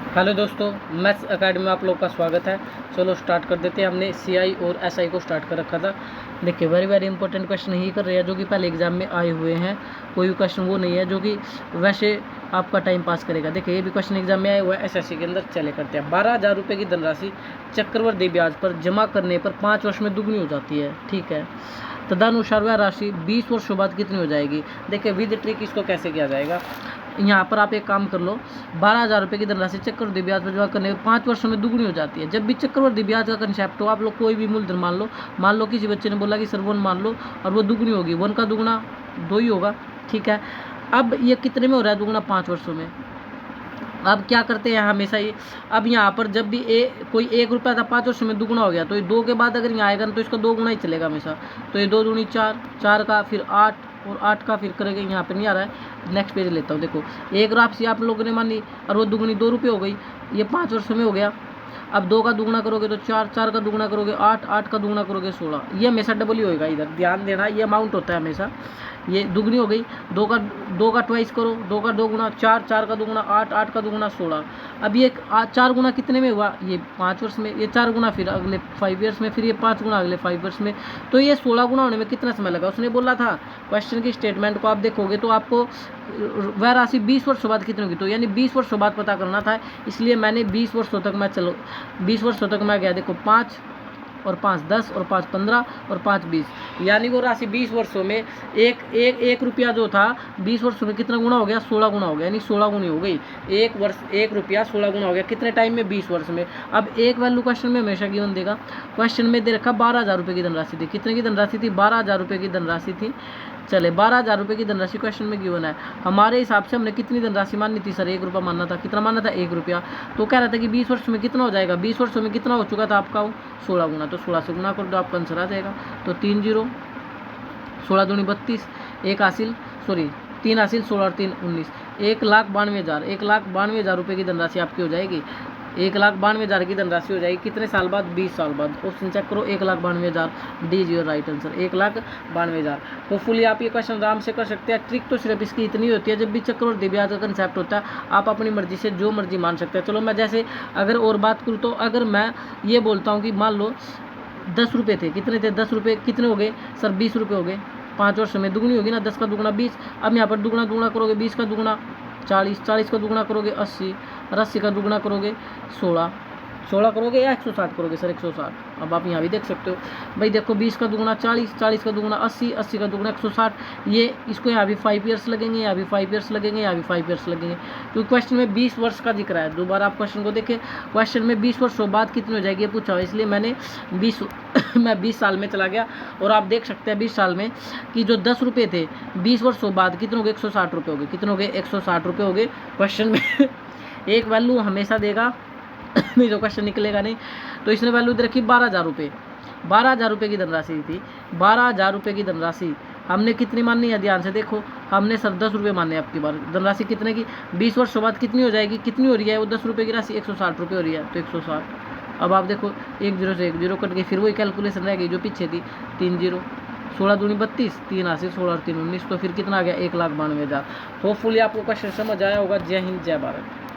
Hello दोस्तों, maths academy में आप लोग का स्वागत है। चलो स्टार्ट कर देते हैं। हमने सीआई और एसआई को स्टार्ट कर रखा था। देखिए वेरी इंपॉर्टेंट क्वेश्चन ही कर रहे हैं जो कि पहले एग्जाम में आए हुए हैं। कोई भी क्वेश्चन वो नहीं है जो कि वैसे आपका टाइम पास करेगा। देखिए ये भी क्वेश्चन एग्जाम में आया हुआ है एसएससी के अंदर। चले करते हैं। 12,000 रुपये की धनराशि चक्रवृद्धि ब्याज पर जमा करने पर 5 वर्ष में दुगनी हो जाती है। ठीक है, तदनुसार वह राशि 20 वर्षों बाद कितनी हो जाएगी। देखिए विद ट्रिक इसको कैसे किया जाएगा। यहाँ पर आप एक काम कर लो, 12,000 रुपये की धनराशि चक्रवृद्धि ब्याज पर जमा करने में 5 वर्षों में दुगनी हो जाती है। जब भी चक्रवृद्धि ब्याज का कंसेप्ट हो, आप लोग कोई भी मूलधन मान लो किसी बच्चे ने बोला कि सर 1 मान लो और वो दुगनी होगी। 1 का दुगुना 2 ही होगा। ठीक है, अब ये कितने में हो रहा है दुगुना? 5 वर्षों में। अब क्या करते हैं हमेशा ये, अब यहाँ पर जब भी कोई 1 रुपया था 5 वर्षों में दुगुना हो गया, तो ये 2 के बाद अगर यहाँ आएगा ना तो इसका 2 गुना ही चलेगा हमेशा। तो ये 2 दूनी 4, 4 का फिर 8 और 8 का फिर करेंगे। यहाँ पर नहीं आ रहा है, नेक्स्ट पेज लेता हूँ। देखो एक राशि आप लोगों ने मानी और वो दुगुनी 2 रुपये हो गई। ये 5 वर्षों में हो गया। अब 2 का दुगुना करोगे तो 4, 4 का दुगुना करोगे 8, 8 का दुगुना करोगे 16। ये हमेशा डबल ही होएगा। इधर ध्यान देना, ये अमाउंट होता है हमेशा। ये दुगनी हो गई। 2 का ट्वाइस करो, 2 का 2 गुना 4, 4 का दुगुना 8, 8 का दुगुना 16। अब ये 4 गुना कितने में हुआ? ये 5 वर्ष में। ये 4 गुना फिर अगले 5 ईयर्स में, फिर ये 5 गुना अगले 5 वर्ष में। तो ये 16 गुना होने में कितना समय लगा? उसने बोला था क्वेश्चन की स्टेटमेंट को आप देखोगे तो आपको वह राशि 20 वर्षों बाद कितनी होगी। तो यानी 20 वर्षों बाद पता करना था, इसलिए मैंने 20 वर्षों तक मैं 20 वर्षों तक मैं गया। देखो 5 और 5 10 और 5 15 और 5 20, यानी वो राशि 20 वर्षों में एक रुपया जो था 20 वर्षों में कितना गुना हो गया? 16 गुना हो गया। यानी 16 गुनी हो गई। 1 रुपया 16 गुना हो गया। कितने टाइम में? 20 वर्ष में। अब एक वैल्यू क्वेश्चन में हमेशा गिवन देगा। क्वेश्चन में दे रखा 12,000 रुपये की धनराशि थी। कितने की धनराशि थी? 12,000 रुपये की धनराशि थी। चले 12,000 रुपये की धनराशि क्वेश्चन में गिवन है। हमारे हिसाब से हमने कितनी धनराशि माननी थी? सर 1 रुपया मानना था। कितना मानना था? 1 रुपया। तो कह रहा था कि 20 वर्ष में कितना हो जाएगा? 20 वर्षों में कितना हो चुका था आपका? 16 गुना। तो 16 से गुना कर दो, आपका आंसर आ जाएगा। तो 3 0, 16 दूनी 32, 3 हासिल 16 और 3 19। 1,92,000 1,92,000 रुपये की धनराशि आपकी हो जाएगी। 1,92,000 की धनराशि हो जाएगी। कितने साल बाद? 20 साल बाद। ऑप्शन चेक करो, 1,92,000 D is your right answer. 1,92,000। Hopefully आप ये क्वेश्चन आराम से कर सकते हैं। ट्रिक तो सिर्फ इसकी इतनी होती है, जब भी चक्रवृद्धि ब्याज का कंसेप्ट होता है आप अपनी मर्जी से जो मर्जी मान सकते हैं। चलो मैं जैसे अगर और बात करूँ तो अगर मैं ये बोलता हूँ कि मान लो 10 रुपये थे। कितने थे? 10 रुपये कितने हो गए? सर 20 रुपये हो गए। 5 वर्ष में दुगनी होगी ना। 10 का दुगुना 20। अब यहाँ पर दुगुना करोगे 20 का दुगुना 40, 40 का दुगुना करोगे 80 और 80 का दुगुना करोगे 16 करोगे या 160 करोगे? सर 160। अब आप यहाँ भी देख सकते हो भाई। देखो 20 का दुगुना 40, 40 का दुगुना 80, 80 का दुगुना 160। ये इसको यहाँ भी 5 ईयर्स लगेंगे, यहाँ भी 5 ईयर्स लगेंगे, यहाँ भी 5 ईयर्स लगेंगे। तो क्वेश्चन में 20 वर्ष का जिक्र है। दोबारा आप क्वेश्चन को देखें। क्वेश्चन में 20 वर्षों बाद कितनी हो जाएगी ये पूछा हुआ, इसलिए मैंने 20 मैं 20 साल में चला गया। और आप देख सकते हैं 20 साल में कि जो 10 रुपये थे 20 वर्षों बाद कितने हो गए? 160 रुपये हो गए। कितने हो गए? 160 रुपये हो गए। क्वेश्चन में एक वैल्यू हमेशा देगा नहीं तो क्वेश्चन निकलेगा नहीं। तो इसने वैल्यू दे रखी 12,000 रुपये। 12,000 रुपये की धनराशि थी। 12,000 रुपये की धनराशि हमने कितनी माननी है? ध्यान से देखो, हमने सर 10 रुपये मानने हैं आपकी बार। धनराशि कितने की? 20 वर्षों बाद कितनी हो जाएगी? कितनी हो रही है वो 10 रुपये की राशि? 160 रुपये हो रही है। तो 160। अब आप देखो 1 0 से 1 0 कट के फिर वही कैलकुलेशन रह गई जो पीछे थी। 3 0, 16 दूनी 32, 3 हासिल 16 और 3 19। तो फिर कितना आ गया? 1,92,000। होपफुली आपको क्वेश्चन समझ आया होगा। जय हिंद, जय भारत।